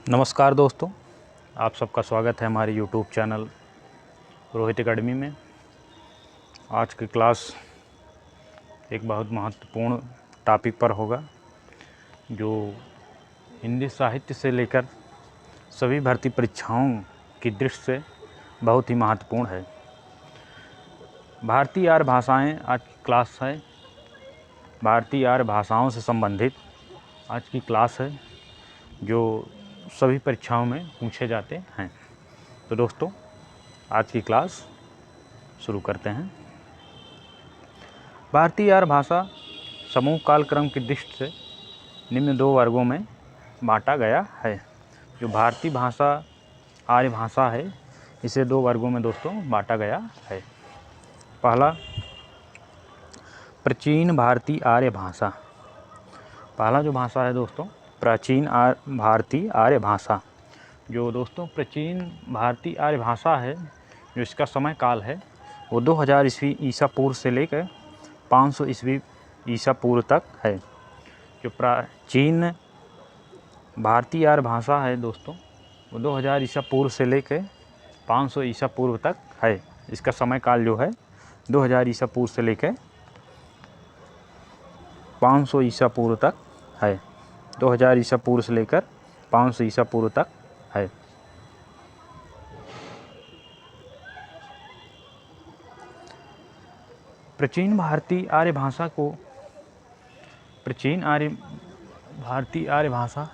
नमस्कार दोस्तों, आप सबका स्वागत है हमारे यूट्यूब चैनल रोहित एकेडमी में। आज की क्लास एक बहुत महत्वपूर्ण टॉपिक पर होगा जो हिंदी साहित्य से लेकर सभी भर्ती परीक्षाओं की दृष्टि से बहुत ही महत्वपूर्ण है। भारतीय आर्य भाषाएं आज की क्लास है। भारतीय आर्य भाषाओं से संबंधित आज की क्लास है जो सभी परीक्षाओं में पूछे जाते हैं। तो दोस्तों, आज की क्लास शुरू करते हैं। भारतीय आर्य भाषा समूह कालक्रम की दृष्टि से निम्न दो वर्गों में बांटा गया है। जो भारतीय भाषा आर्य भाषा है, इसे दो वर्गों में दोस्तों बांटा गया है। पहला, प्राचीन भारतीय आर्य भाषा। पहला जो भाषा है दोस्तों, प्राचीन भारतीय आर्य भाषा। जो दोस्तों प्राचीन भारतीय आर्य भाषा है, जो इसका समय काल है वो 2000 ईस्वी ईसा पूर्व से लेकर 500 ईस्वी ईसा पूर्व तक है। जो प्राचीन भारतीय आर्य भाषा है दोस्तों, वो 2000 ईसा पूर्व से लेकर 500 ईसा पूर्व तक है। इसका समय काल जो है 2000 ईसा पूर्व से लेकर 500 ईसा पूर्व तक है। 2000 ईसा पूर्व से लेकर 500 ईसा पूर्व तक है। प्राचीन भारतीय आर्य भाषा को भारतीय आर्य भाषा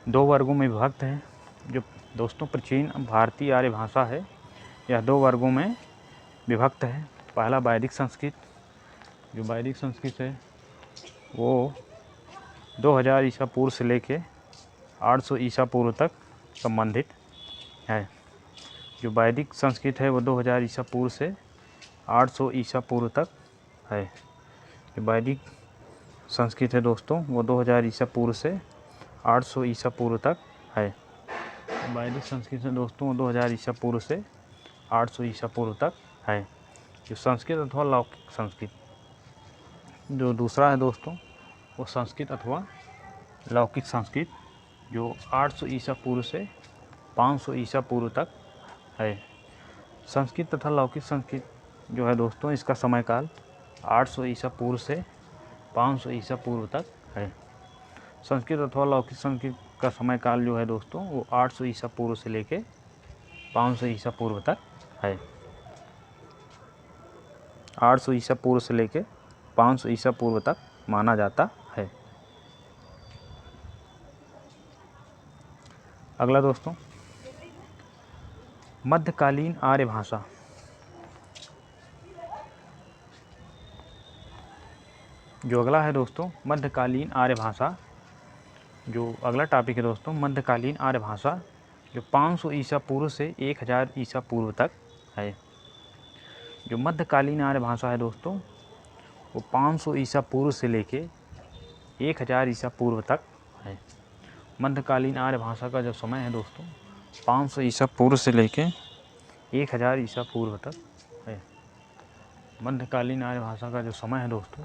दो वर्गों में विभक्त है। जो दोस्तों प्राचीन भारतीय आर्य भाषा है, यह दो वर्गों में विभक्त है। पहला वैदिक संस्कृत। जो वैदिक संस्कृत है वो 2000 ईसा पूर्व से लेके 800 ईसा पूर्व तक संबंधित है। जो वैदिक संस्कृत है वो 2000 ईसा पूर्व से 800 ईसा पूर्व तक है। जो वैदिक संस्कृत है दोस्तों, वो 2000 ईसा पूर्व से 800 ईसा पूर्व तक है। वैदिक संस्कृत है दोस्तों, वो 2000 ईसा पूर्व से 800 ईसा पूर्व तक है। जो संस्कृत अथवा लौकिक संस्कृत जो दूसरा है दोस्तों, वो संस्कृत अथवा लौकिक संस्कृत जो 800 ईसा पूर्व से 500 ईसा पूर्व तक है। संस्कृत तथा लौकिक संस्कृत जो है दोस्तों, इसका समय काल 800 ईसा पूर्व से 500 ईसा पूर्व तक है। संस्कृत अथवा लौकिक संस्कृत का समय काल जो है दोस्तों, वो 800 ईसा पूर्व से लेके 500 ईसा पूर्व तक है। 800 ईसा पूर्व से लेके 500 ईसा पूर्व तक माना जाता है। अगला दोस्तों, मध्यकालीन आर्य भाषा। जो अगला है दोस्तों, मध्यकालीन आर्य भाषा। जो अगला टॉपिक है दोस्तों, मध्यकालीन आर्य भाषा, जो 500 ईसा पूर्व से 1000 ईसा पूर्व तक है। जो मध्यकालीन आर्य भाषा है दोस्तों, वो 500 ईसा पूर्व से लेके 1000 ईसा पूर्व तक है। मध्यकालीन आर्य भाषा का जो समय है दोस्तों, 500 ईसा पूर्व से लेके 1000 ईसा पूर्व तक है। मध्यकालीन आर्य भाषा का जो समय है दोस्तों,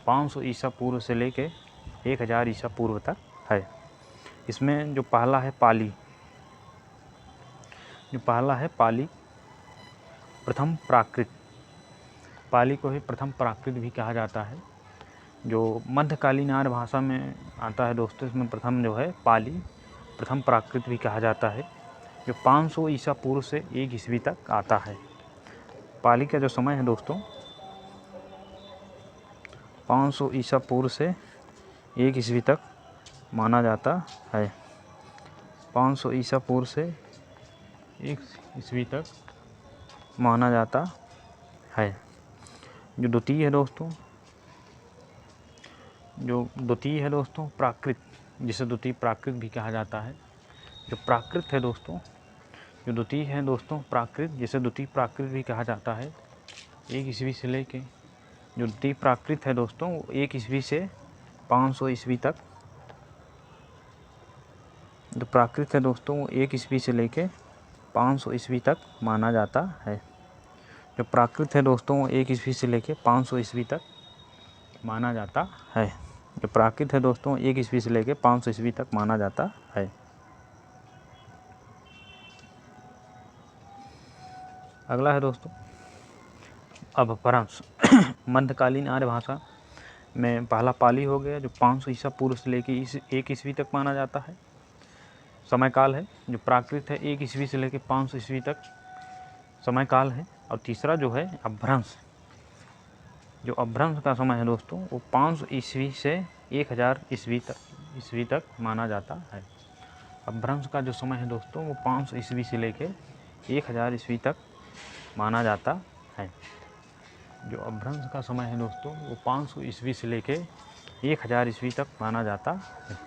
500 ईसा पूर्व से लेके 1000 ईसा पूर्व तक है। इसमें जो पहला है पाली। जो पहला है पाली, प्रथम प्राकृत। पाली को ही प्रथम प्राकृत भी कहा जाता है। जो मध्यकालीन आर्य भाषा में आता है दोस्तों, इसमें प्रथम जो है पाली, प्रथम प्राकृत भी कहा जाता है, जो 500 ईसा पूर्व से 1 ईस्वी तक आता है। पाली का जो समय है दोस्तों, 500 ईसा पूर्व से 1 ईस्वी तक माना जाता है। 500 ईसा पूर्व से 1 ईस्वी तक माना जाता है। जो द्वितीय है दोस्तों, प्राकृत, जिसे द्वितीय प्राकृत भी कहा जाता है। जो प्राकृत है दोस्तों, जो द्वितीय है दोस्तों प्राकृत, जिसे द्वितीय प्राकृत भी कहा जाता है, 1 ईस्वी से लेके, जो द्वितीय प्राकृत है दोस्तों, 1 ईस्वी से 500 ईस्वी तक। जो प्राकृत है दोस्तों, 1 ईस्वी से लेके 500 ईस्वी तक माना जाता है। जो प्राकृत है दोस्तों, 1 ईस्वी से लेके 500 ईस्वी तक माना जाता है। जो प्राकृत है दोस्तों, 1 ईस्वी से लेके 500 ईस्वी तक माना जाता है। अगला है दोस्तों अपभ्रंश। मध्यकालीन आर्य भाषा में पहला पाली हो गया जो 500 ईसा पूर्व से लेके 1 ईस्वी तक माना जाता है। समय काल है जो प्राकृत है 1 ईस्वी से लेके 500 ईस्वी तक समय काल है। और तीसरा जो है अपभ्रंश, जो अपभ्रंश का समय है दोस्तों वो 500 ईस्वी से 1000 ईस्वी तक माना जाता है। अपभ्रंश का जो समय है दोस्तों वो 500 ईस्वी से लेके 1000 ईस्वी तक माना जाता है। जो अपभ्रंश का समय है दोस्तों वो 500 ईस्वी से लेके 1000 ईस्वी तक माना जाता है।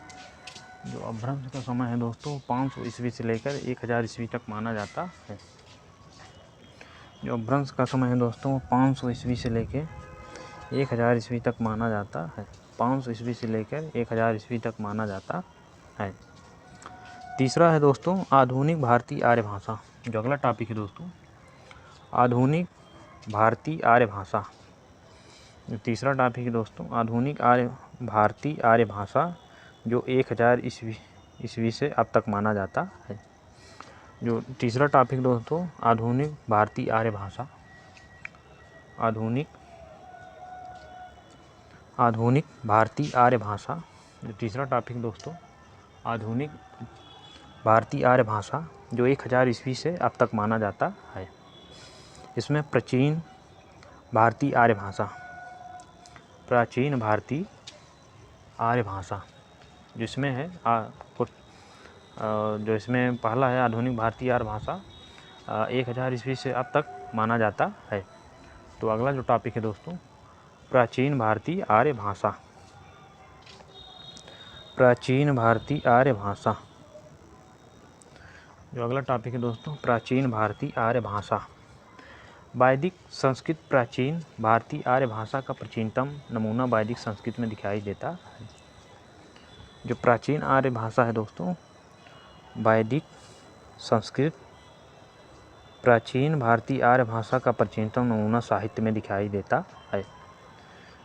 जो अपभ्रंश का समय है दोस्तों 500 ईस्वी से लेकर 1000 ईस्वी तक माना जाता है। जो अपभ्रंश का समय है दोस्तों 500 ईस्वी से लेकर 1000 ईस्वी तक माना जाता है। 500 ईस्वी से लेकर 1000 ईस्वी तक माना जाता है। तीसरा है दोस्तों आधुनिक भारतीय आर्य भाषा। जो अगला टॉपिक है दोस्तों आधुनिक भारतीय आर्य भाषा। जो तीसरा टॉपिक है दोस्तों आधुनिक भारतीय आर्य भाषा जो 1000 ईस्वी से अब तक माना जाता है। जो तीसरा टॉपिक दोस्तों आधुनिक भारतीय आर्य भाषा। आधुनिक भारतीय आर्य भाषा। जो तीसरा टॉपिक दोस्तों आधुनिक भारतीय आर्य भाषा जो 1000 ईस्वी से अब तक माना जाता है। इसमें प्राचीन भारतीय आर्य भाषा, प्राचीन भारतीय आर्य भाषा जिसमें है जो इसमें पहला है आधुनिक भारतीय आर्य भाषा 1000 ईस्वी से अब तक माना जाता है। तो अगला जो टॉपिक है दोस्तों प्राचीन भारतीय आर्य भाषा। प्राचीन भारतीय आर्य भाषा। जो अगला टॉपिक है दोस्तों प्राचीन भारतीय आर्य भाषा। वैदिक संस्कृत प्राचीन भारतीय आर्य भाषा का प्राचीनतम नमूना वैदिक संस्कृत में दिखाई देता है। जो प्राचीन आर्य भाषा है दोस्तों वैदिक संस्कृत प्राचीन भारतीय आर्य भाषा का प्राचीनतम नमूना साहित्य में दिखाई देता है।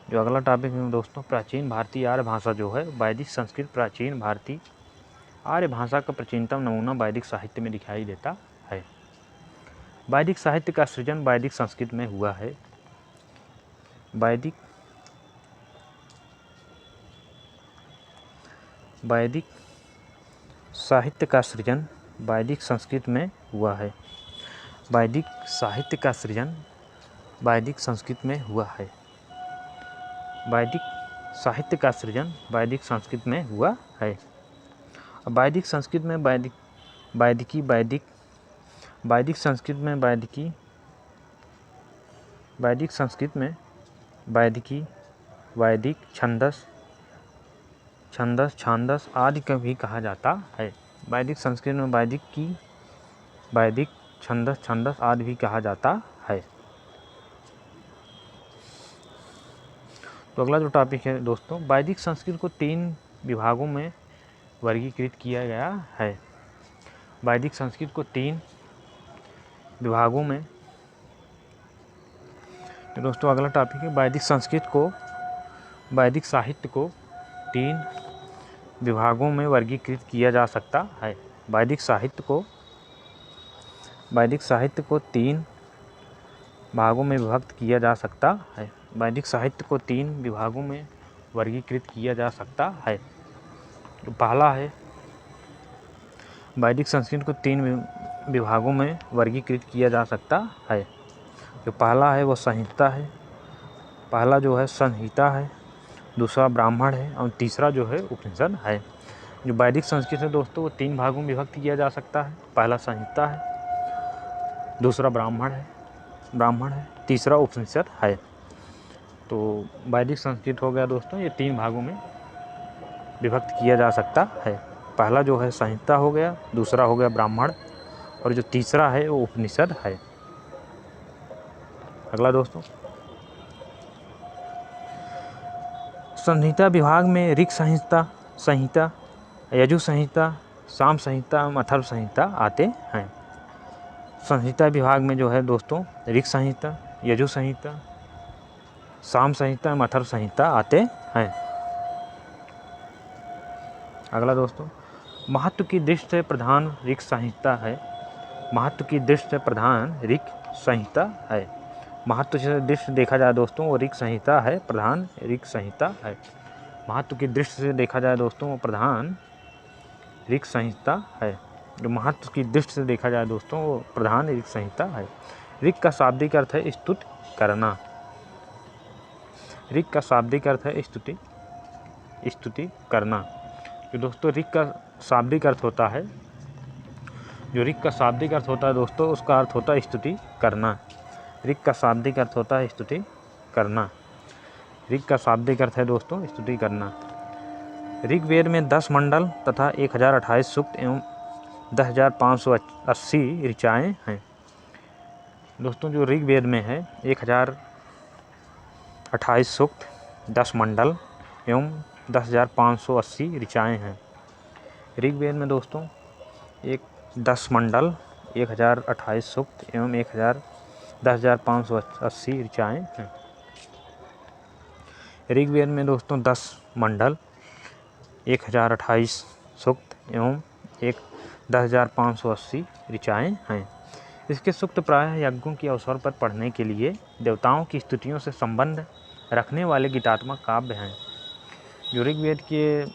जो अगला टॉपिक है दोस्तों प्राचीन भारतीय आर्य भाषा जो है वैदिक संस्कृत प्राचीन भारतीय आर्य भाषा का प्राचीनतम नमूना वैदिक साहित्य में दिखाई देता है। वैदिक साहित्य का सृजन वैदिक संस्कृत में हुआ है। वैदिक साहित्य का सृजन वैदिक संस्कृत में हुआ है। वैदिक साहित्य का सृजन वैदिक संस्कृत में हुआ है। वैदिक साहित्य का सृजन वैदिक संस्कृत में हुआ है। वैदिक संस्कृत में वैदिक संस्कृत में वैदिक संस्कृत में वैदिक छंदस आदि का भी कहा जाता है। वैदिक संस्कृत में वैदिक छंदस आदि भी कहा जाता है। तो अगला जो टॉपिक है दोस्तों वैदिक संस्कृत को 3 विभागों में वर्गीकृत किया गया है। वैदिक संस्कृत को 3 विभागों में तो दोस्तों अगला टॉपिक है वैदिक संस्कृत को वैदिक साहित्य को 3 विभागों में वर्गीकृत किया जा सकता है। वैदिक साहित्य को 3 भागों में विभक्त किया जा सकता है। वैदिक साहित्य को 3 विभागों में वर्गीकृत किया जा सकता है। तो पहला है वैदिक संस्कृत को 3 विभागों में वर्गीकृत किया जा सकता है। जो पहला है वो संहिता है। पहला जो है संहिता है, दूसरा ब्राह्मण है और तीसरा जो है उपनिषद है। जो वैदिक संस्कृत है दोस्तों वो 3 भागों में विभक्त किया जा सकता है। पहला संहिता है, दूसरा ब्राह्मण है, तीसरा उपनिषद है। तो वैदिक संस्कृत हो गया दोस्तों ये 3 भागों में विभक्त किया जा सकता है। पहला जो है संहिता हो गया, दूसरा हो गया ब्राह्मण और जो तीसरा है वो उपनिषद है। अगला दोस्तों संहिता विभाग में ऋक् संहिता, यजु संहिता, साम संहिता एवं अथर्व संहिता आते हैं। संहिता विभाग में जो है दोस्तों ऋक् संहिता, यजु संहिता, साम संहिता एवं अथर्व संहिता आते हैं। अगला दोस्तों महत्व की दृष्टि से प्रधान ऋक् संहिता है। महत्व की दृष्टि से प्रधान ऋक् संहिता है। महत्व से दृष्टि से देखा जाए दोस्तों वो ऋग संहिता है, प्रधान ऋग संहिता है। महत्व की दृष्टि से देखा जाए दोस्तों वो प्रधान ऋग संहिता है। जो महत्व की दृष्टि से देखा जाए दोस्तों वो प्रधान ऋग संहिता है। ऋग का शाब्दिक अर्थ है स्तुति करना। ऋग का शाब्दिक अर्थ है स्तुति करना। जो दोस्तों ऋग का शाब्दिक अर्थ होता है, जो ऋग का शाब्दिक अर्थ होता है दोस्तों उसका अर्थ होता है स्तुति करना। ऋग का शाब्दिक अर्थ होता है स्तुति करना। ऋग का शाब्दिक अर्थ है दोस्तों स्तुति करना। ऋग्वेद में 10 मंडल तथा 1028 सूक्त एवं 10,580 ऋचाएँ हैं। दोस्तों जो ऋग्वेद में है 1028 सूक्त, 10 मंडल एवं 10,580 ऋचाएँ हैं। ऋग्वेद में दोस्तों 10 मंडल, 1028 सूक्त एवं 10,580 ऋचाएँ हैं। ऋग्वेद में दोस्तों 10 मंडल, 1028 सूक्त एवं 10,580 ऋचाएँ हैं। इसके सूक्त प्रायः यज्ञों के अवसर पर पढ़ने के लिए देवताओं की स्तुतियों से संबंध रखने वाले गीतात्मक काव्य हैं। जो ऋग्वेद के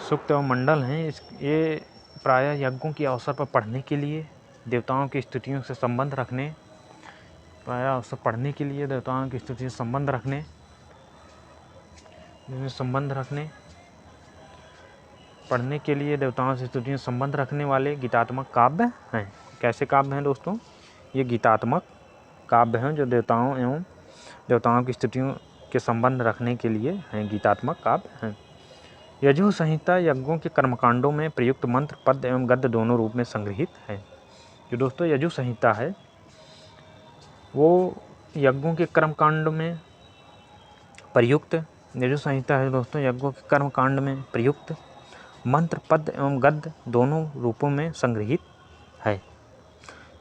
सूक्त एवं मंडल हैं ये प्रायः यज्ञों के अवसर पर पढ़ने के लिए देवताओं की स्तुतियों से संबंध रखने, प्रायः अवसर पढ़ने के लिए देवताओं की स्तुति से संबंध रखने पढ़ने के लिए देवताओं से स्तुतियों से संबंध रखने वाले गीतात्मक काव्य हैं। कैसे काव्य हैं दोस्तों? ये गीतात्मक काव्य हैं जो देवताओं की स्तुतियों के संबंध रखने के लिए हैं, गीतात्मक काव्य हैं। यजु संहिता यज्ञों के कर्मकांडों में प्रयुक्त मंत्र, पद्य एवं गद्य दोनों रूप में संग्रहित है। जो दोस्तों यजु संहिता है वो यज्ञों के कर्मकांड में प्रयुक्त यजु संहिता है दोस्तों यज्ञों के कर्मकांड में प्रयुक्त मंत्र, पद्य एवं गद्य दोनों रूपों में संग्रहित है।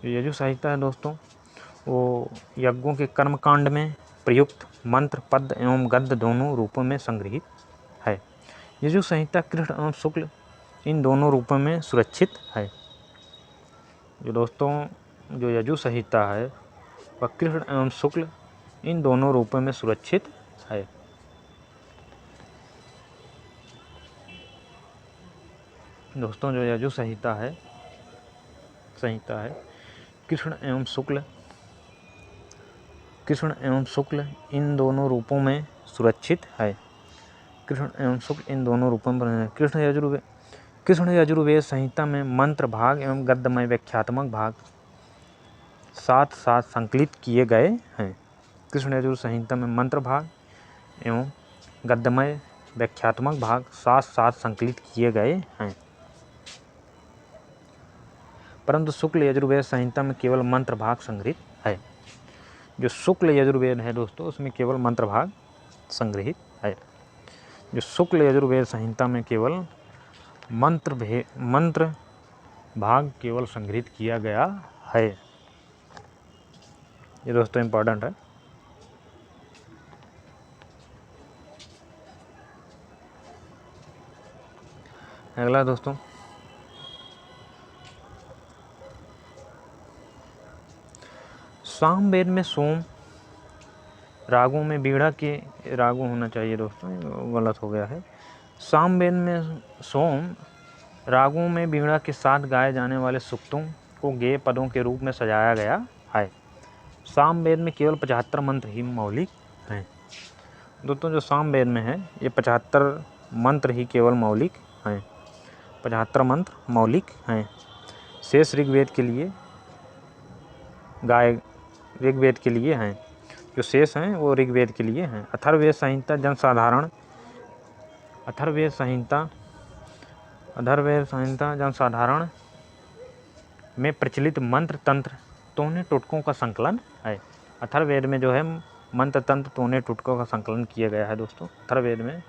जो यजु संहिता है दोस्तों वो यज्ञों के कर्मकांड में प्रयुक्त मंत्र, पद्य एवं गद्य दोनों रूपों में संग्रहित है। यजु संहिता कृष्ण एवं शुक्ल इन दोनों रूपों में सुरक्षित है। जो दोस्तों जो यजु संहिता है वह कृष्ण एवं शुक्ल इन दोनों रूपों में सुरक्षित है। दोस्तों जो यजु संहिता है कृष्ण एवं शुक्ल इन दोनों रूपों में सुरक्षित है। कृष्ण एवं शुक्ल इन दोनों रूपों में कृष्ण यजुर्वेद संहिता में मंत्र भाग एवं गद्यमय व्याख्यात्मक भाग साथ साथ संकलित किए गए हैं। कृष्ण यजुर्वेद संहिता में मंत्र भाग एवं गद्यमय व्याख्यात्मक भाग साथ साथ संकलित किए गए हैं। परंतु शुक्ल यजुर्वेद संहिता में केवल मंत्र भाग संग्रहित है। जो शुक्ल यजुर्वेद है दोस्तों उसमें केवल मंत्र भाग संग्रहित है। जो शुक्ल यजुर्वेद संहिता में केवल मंत्र भाग केवल संग्रहित किया गया है। ये दोस्तों इम्पोर्टेंट है। अगला दोस्तों सामवेद में सोम रागों में बीड़ा के रागों होना चाहिए दोस्तों, गलत हो गया है। सामवेद में सोम रागों में बीड़ा के साथ गाए जाने वाले सूक्तों को गेय पदों के रूप में सजाया गया है। सामवेद में केवल 75 मंत्र ही मौलिक हैं। दोस्तों जो सामवेद में है ये 75 मंत्र ही केवल मौलिक हैं। 75 मंत्र मौलिक हैं। शेष ऋग्वेद के लिए हैं। जो शेष हैं वो ऋग्वेद के लिए हैं। अथर्ववेद संहिता जनसाधारण में प्रचलित मंत्र, तंत्र, तोने, टोटकों का संकलन है। अथर्ववेद में जो है मंत्र, तंत्र, तोने, टोटकों का संकलन किया गया है दोस्तों। अथर्ववेद में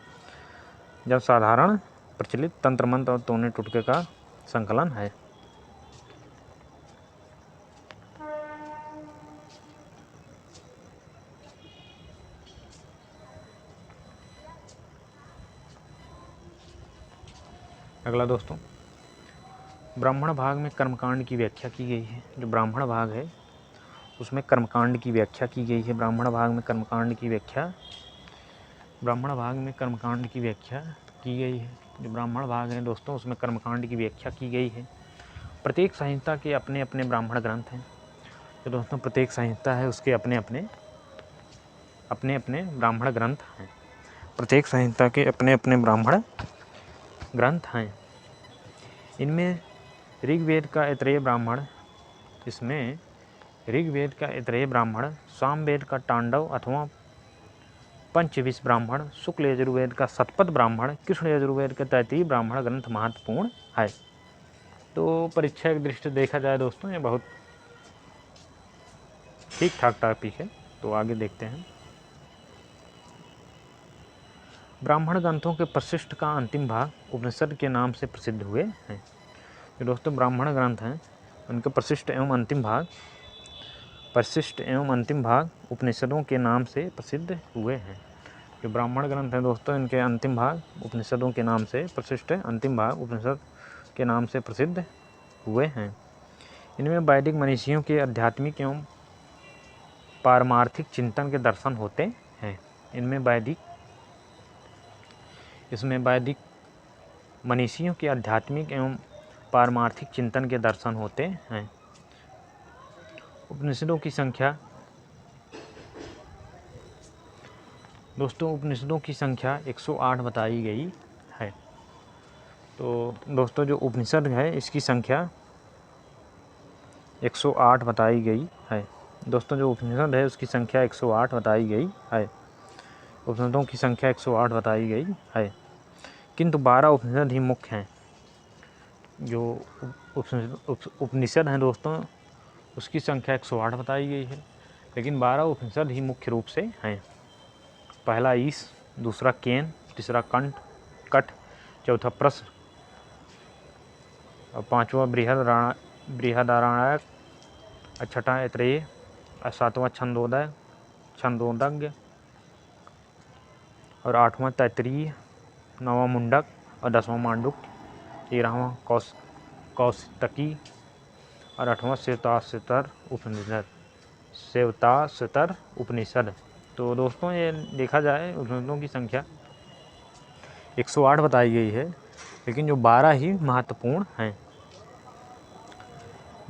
जनसाधारण प्रचलित तंत्र, मंत्र और तोने, टोटके का संकलन है। अगला दोस्तों ब्राह्मण भाग में कर्मकांड की व्याख्या की गई है। जो ब्राह्मण भाग है उसमें कर्मकांड की व्याख्या की गई है। ब्राह्मण भाग में कर्मकांड की व्याख्या की गई है। जो ब्राह्मण भाग है दोस्तों उसमें कर्मकांड की व्याख्या की गई है। प्रत्येक संहिता के अपने अपने ब्राह्मण ग्रंथ हैं। तो दोस्तों प्रत्येक संहिता है उसके अपने अपने ब्राह्मण ग्रंथ हैं। प्रत्येक संहिता के अपने अपने ब्राह्मण ग्रंथ हैं। इनमें ऋग्वेद का ऐतरेय ब्राह्मण, सामवेद का तांडव अथवा पंचविश ब्राह्मण, शुक्ल यजुर्वेद का शतपथ ब्राह्मण, कृष्ण यजुर्वेद का तैत्तिरीय ब्राह्मण ग्रंथ महत्वपूर्ण है। तो परीक्षा की दृष्टि से देखा जाए दोस्तों ये बहुत ठीक ठाक टॉपिक है। तो आगे देखते हैं। ब्राह्मण ग्रंथों के परिशिष्ट का अंतिम भाग उपनिषद के नाम से प्रसिद्ध हुए हैं। जो दोस्तों ब्राह्मण ग्रंथ हैं उनके परिशिष्ट एवं अंतिम भाग उपनिषदों के नाम से प्रसिद्ध हुए हैं। जो ब्राह्मण ग्रंथ हैं दोस्तों इनके अंतिम भाग उपनिषदों के नाम से परिशिष्ट अंतिम भाग उपनिषद के नाम से प्रसिद्ध हुए हैं। इनमें वैदिक मनीषियों के आध्यात्मिक एवं पारमार्थिक चिंतन के दर्शन होते हैं। इसमें वैदिक मनीषियों के आध्यात्मिक एवं पारमार्थिक चिंतन के दर्शन होते हैं। उपनिषदों की संख्या दोस्तों 108 बताई गई है। तो दोस्तों जो उपनिषद है इसकी संख्या 108 बताई गई है। दोस्तों जो उपनिषद है उसकी संख्या 108 बताई गई है। उपनिषदों की संख्या 108 बताई गई है, किंतु 12 उपनिषद ही मुख्य हैं। जो उपनिषद हैं दोस्तों उसकी संख्या 108 बताई गई है, लेकिन 12 उपनिषद ही मुख्य रूप से हैं। पहला ईश, दूसरा केन, तीसरा कट, चौथा प्रश्न और पांचवा बृहदारण्यक, छठा ऐतरेय, सातवां छंदोदज्ञ और आठवां तैत्तिरीय, नौवां मुंडक और 10वां मांडुक्य, 13वां कौशितकी और 8वां श्वेताश्वतर उपनिषद। तो दोस्तों ये देखा जाए उपनिषदों की संख्या 108 बताई गई है, लेकिन जो 12 ही महत्वपूर्ण हैं।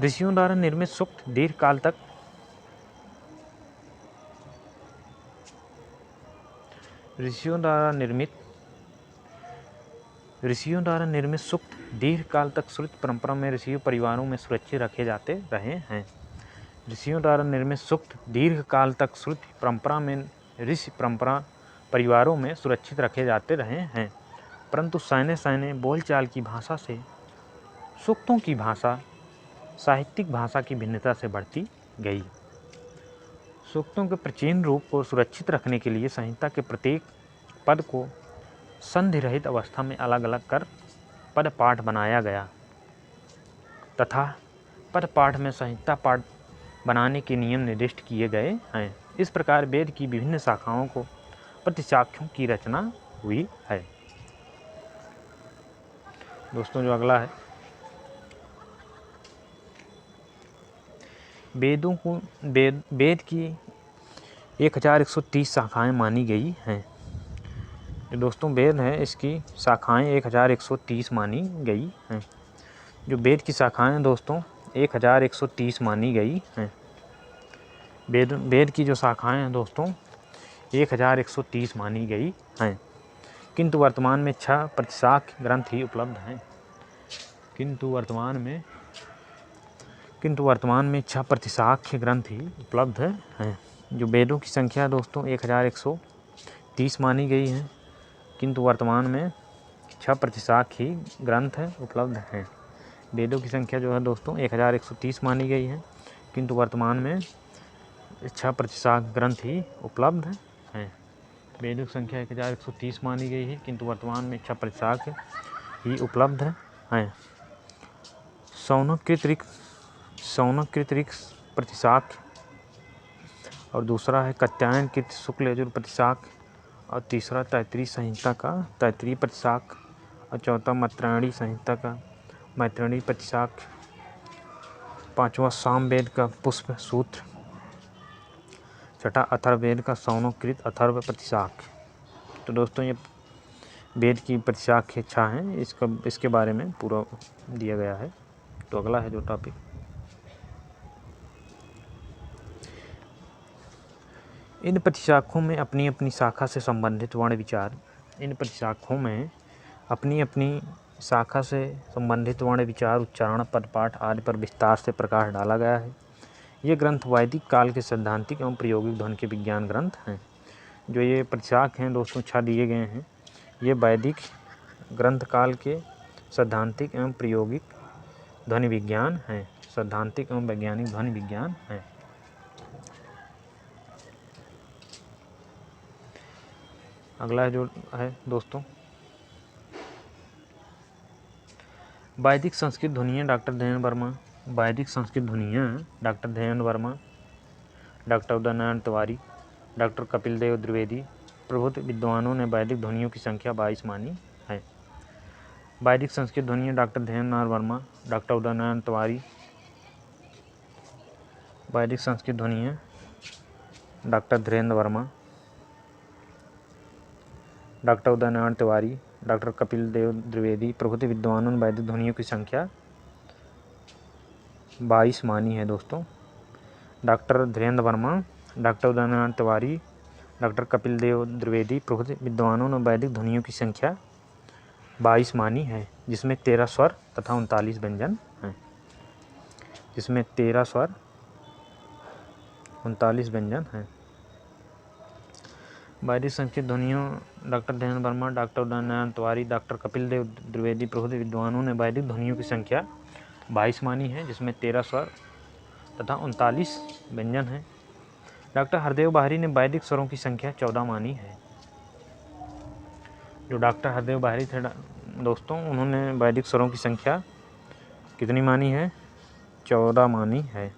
ऋषियों द्वारा निर्मित सूक्त दीर्घकाल तक श्रुत परंपरा में ऋषियों परिवारों में सुरक्षित रखे जाते रहे हैं। ऋषियों द्वारा निर्मित सूक्त दीर्घकाल तक श्रुत परंपरा में ऋषि परंपरा परिवारों में सुरक्षित रखे जाते रहे हैं, परंतु सैन्य बोलचाल की भाषा से सूक्तों की भाषा साहित्यिक भाषा की भिन्नता से बढ़ती गई। सूक्तों के प्राचीन रूप को सुरक्षित रखने के लिए संहिता के प्रत्येक पद को संधि रहित अवस्था में अलग अलग कर पद पाठ बनाया गया तथा पद पाठ में संहिता पाठ बनाने के नियम निर्दिष्ट किए गए हैं। इस प्रकार वेद की विभिन्न शाखाओं को प्रतिशाख्यों की रचना हुई है। दोस्तों जो अगला है, वेद की 1130 शाखाएं मानी गई हैं। जो दोस्तों वेद है इसकी शाखाएं 1130 मानी गई हैं। जो वेद की शाखाएं दोस्तों 1130 मानी गई हैं। वेद की जो शाखाएं हैं दोस्तों 1130 मानी गई हैं, किंतु वर्तमान में 6 प्रतिशाख्य ग्रंथ ही उपलब्ध हैं। किंतु वर्तमान में 6 प्रतिशाख्य ग्रंथ ही उपलब्ध हैं। जो वेदों की संख्या दोस्तों 1130 मानी गई है, किंतु वर्तमान में 6 प्रतिशाख्य ही ग्रंथ उपलब्ध हैं। वेदों की संख्या जो है दोस्तों 1130 मानी गई है, किंतु वर्तमान में 6 प्रतिशाख्य ग्रंथ ही उपलब्ध हैं। वेदों की संख्या 1130 मानी गई है, किंतु वर्तमान में 6 प्रतिशाख्य ही उपलब्ध हैं। सौनकृत प्रतिशाख्य और दूसरा है कात्यायनकृत शुक्ल यजुर प्रतिशाख्य और तीसरा तैत्तिरीय संहिता का तैत्तिरीय प्रतिशाख्य और चौथा मैत्रेयी संहिता का मैत्रेयी प्रतिशाख, पाँचवा सामवेद का पुष्प सूत्र, छठा अथर्ववेद का सौनोकृत अथर्व प्रतिशाख। तो दोस्तों ये वेद की प्रतिशाख इच्छा है, इसके बारे में पूरा दिया गया है। तो अगला है जो टॉपिक, इन प्रतिशाखों में अपनी अपनी शाखा से संबंधित वर्ण विचार, इन प्रतिशाखों में अपनी अपनी शाखा से संबंधित वर्ण विचार, उच्चारण, पदपाठ आदि पर विस्तार से प्रकाश डाला गया है। ये ग्रंथ वैदिक काल के सैद्धांतिक एवं प्रायोगिक ध्वनि के विज्ञान ग्रंथ हैं। जो ये प्रतिशाख हैं दोस्तों छा दिए गए हैं, ये वैदिक ग्रंथ काल के सैद्धांतिक एवं प्रायोगिक ध्वनि विज्ञान हैं, सैद्धांतिक एवं वैज्ञानिक ध्वनि विज्ञान हैं। अगला जो है दोस्तों, वैदिक संस्कृत ध्वनियाँ डॉक्टर दयानंद वर्मा, वैदिक संस्कृत ध्वनियाँ doctor Dayanand Varma, doctor Udaynarayan Tiwari, doctor Kapil Dev Dwivedi प्रभृति विद्वानों ने वैदिक ध्वनियों की संख्या 22 मानी है। वैदिक संस्कृत ध्वनियाँ डॉक्टर दयानंद वर्मा, डॉक्टर उदयनारायण तिवारी, वैदिक संस्कृत ध्वनियाँ doctor Dhirendra Varma, doctor Udaynarayan Tiwari, doctor Kapil Dev Dwivedi प्रभृति विद्वानों ने वैदिक ध्वनियों की संख्या 22 मानी है दोस्तों। Doctor Dhirendra Varma, doctor Udaynarayan Tiwari, doctor Kapil Dev Dwivedi प्रभृति विद्वानों ने वैदिक ध्वनियों की संख्या 22 मानी है, जिसमें 13 स्वर तथा 39 व्यंजन हैं, जिसमें 13 स्वर 39 व्यंजन हैं। वैदिक संस्कृत ध्वनियों doctor Dayanand Varma, doctor Udaynarayan Tiwari, doctor Kapil Dev Dwivedi प्रभृति विद्वानों ने वैदिक ध्वनियों की संख्या 22 मानी है, जिसमें 13 स्वर तथा 39 व्यंजन हैं। डॉक्टर हरदेव बाहरी ने वैदिक स्वरों की संख्या 14 मानी है। जो डॉक्टर हरदेव बाहरी थे दोस्तों, उन्होंने वैदिक स्वरों की संख्या कितनी मानी है? 14 मानी है।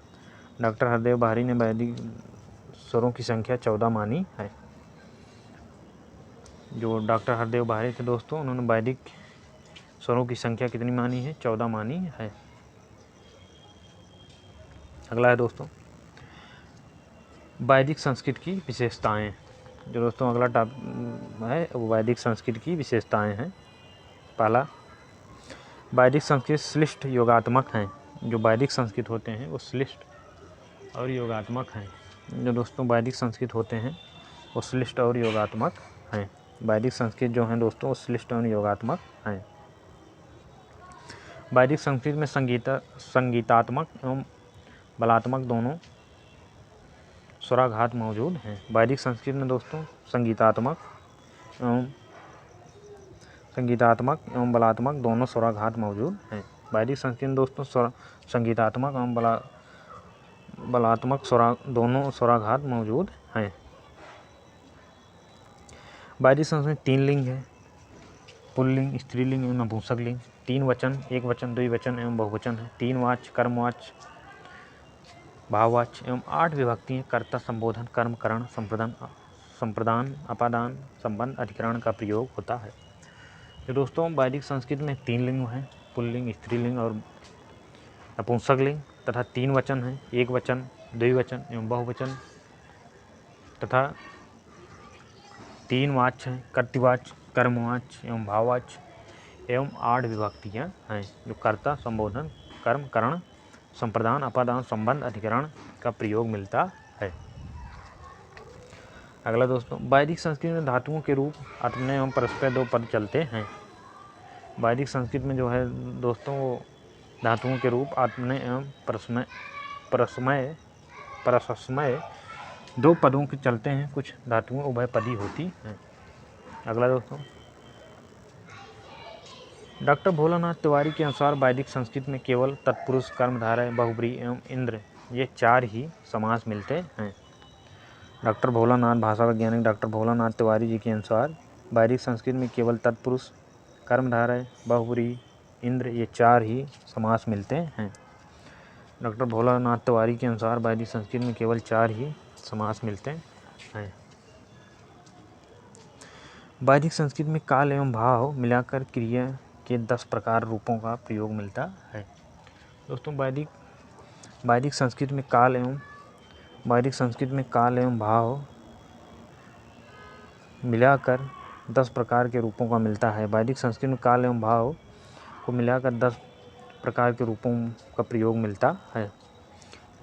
डॉक्टर हरदेव बाहरी ने वैदिक स्वरों की संख्या 14 मानी है। जो डॉक्टर हरदेव बाहरी थे दोस्तों, उन्होंने वैदिक स्वरों की संख्या कितनी मानी है? 14 मानी है। अगला है दोस्तों, वैदिक संस्कृत की विशेषताएं। जो दोस्तों अगला टॉपिक है वो वैदिक संस्कृत की विशेषताएं हैं। पहला, वैदिक संस्कृत श्लिष्ट योगात्मक हैं। जो वैदिक संस्कृत होते हैं वो श्लिष्ट और योगात्मक हैं। जो दोस्तों वैदिक संस्कृत होते हैं वो श्लिष्ट और योगात्मक हैं। वैदिक संस्कृत जो हैं दोस्तों वो श्लिष्ट और योगात्मक हैं। वैदिक संस्कृत में संगीतात्मक एवं बलात्मक दोनों स्वराघात मौजूद हैं। वैदिक संस्कृत में दोस्तों संगीतात्मक एवं बलात्मक दोनों स्वराघात मौजूद हैं। वैदिक संस्कृत में दोस्तों संगीतात्मक एवं बलात्मक दोनों स्वराघात मौजूद हैं। वैदिक संस्कृत 3 लिंग है, पुल्लिंग, स्त्रीलिंग एवं नपुंसक लिंग। 3 वचन, एक वचन, द्विवचन एवं बहुवचन है। 3 वाच्य, कर्मवाच्य, भाववाच्य एवं 8 विभक्तियाँ कर्ता, संबोधन, कर्म, करण, संप्रदान, अपादान, संबंध, अधिकरण का प्रयोग होता है। तो दोस्तों वैदिक संस्कृत में 3 लिंग हैं, पुल्लिंग, स्त्रीलिंग और नपुंसक लिंग, तथा 3 वचन हैं, एक वचन, द्विवचन एवं बहुवचन, तथा 3 वाच्य हैं, कर्तृवाच्य, कर्मवाच्य एवं भाववाच्य एवं 8 विभक्तियाँ हैं, जो कर्ता, संबोधन, कर्म, करण, संप्रदान, अपादान, संबंध, अधिकरण का प्रयोग मिलता है। अगला दोस्तों, वैदिक संस्कृत में धातुओं के रूप आत्मनेय एवं परस्पर 2 पद चलते हैं। वैदिक संस्कृत में जो है दोस्तों वो धातुओं के रूप आत्मनेय एवं परस्मय 2 पदों के चलते हैं। कुछ धातुएं उभयपदी होती हैं। अगला दोस्तों, डॉक्टर भोलानाथ तिवारी के अनुसार वैदिक संस्कृत में केवल तत्पुरुष, कर्मधारय, बहुब्रीहि एवं इंद्र ये 4 ही समास मिलते हैं। डॉक्टर भोलानाथ, भाषा वैज्ञानिक डॉक्टर भोलानाथ तिवारी जी के अनुसार वैदिक संस्कृत में केवल तत्पुरुष, कर्मधारय, बहुब्रीहि, इंद्र ये 4 ही समास मिलते हैं। डॉक्टर भोलानाथ तिवारी के अनुसार वैदिक संस्कृत में केवल 4 ही समास मिलते हैं। वैदिक संस्कृत में काल एवं भाव मिलाकर क्रिया के 10 प्रकार रूपों का प्रयोग मिलता है। दोस्तों वैदिक संस्कृत में काल एवं भाव मिलाकर 10 प्रकार के रूपों का मिलता है। वैदिक संस्कृत में काल एवं भाव को मिलाकर 10 प्रकार के रूपों का प्रयोग मिलता है।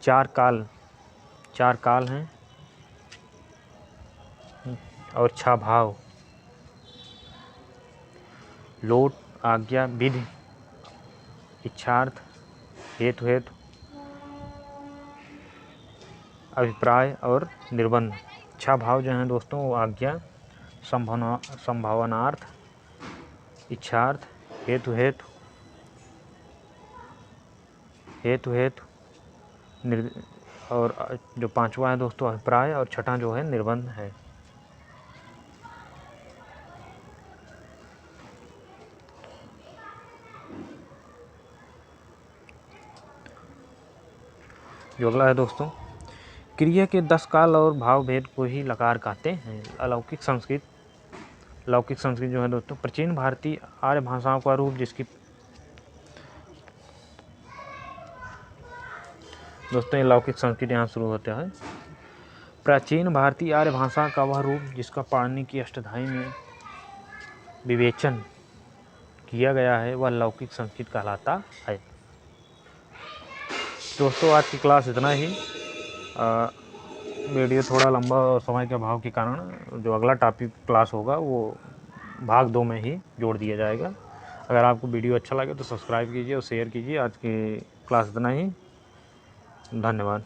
चार काल हैं और 6 भाव: लोट, आज्ञा, विधि, इच्छार्थ, हेतु, अभिप्राय और निर्बंध। 6 भाव जो हैं दोस्तों वो आज्ञा, संभावनार्थ, इच्छार्थ, हेतु और जो 5वां है दोस्तों अभिप्राय, और 6ठा जो है निर्बंध है। जो अगला है दोस्तों, क्रिया के 10 काल और भाव भेद को ही लकार कहते हैं। लौकिक संस्कृत जो है दोस्तों प्राचीन भारतीय आर्य भाषाओं का रूप, जिसकी दोस्तों ये लौकिक संस्कृत यहाँ शुरू होता है। प्राचीन भारतीय आर्य भाषा का वह रूप जिसका पाणिनि की अष्टधाई में विवेचन किया गया है, वह लौकिक संस्कृत कहलाता है। दोस्तों आज की क्लास इतना ही। वीडियो थोड़ा लंबा और समय के अभाव के कारण जो अगला टॉपिक क्लास होगा वो भाग 2 में ही जोड़ दिया जाएगा। अगर आपको वीडियो अच्छा लगे तो सब्सक्राइब कीजिए और शेयर कीजिए। आज की क्लास इतना ही। धन्यवाद।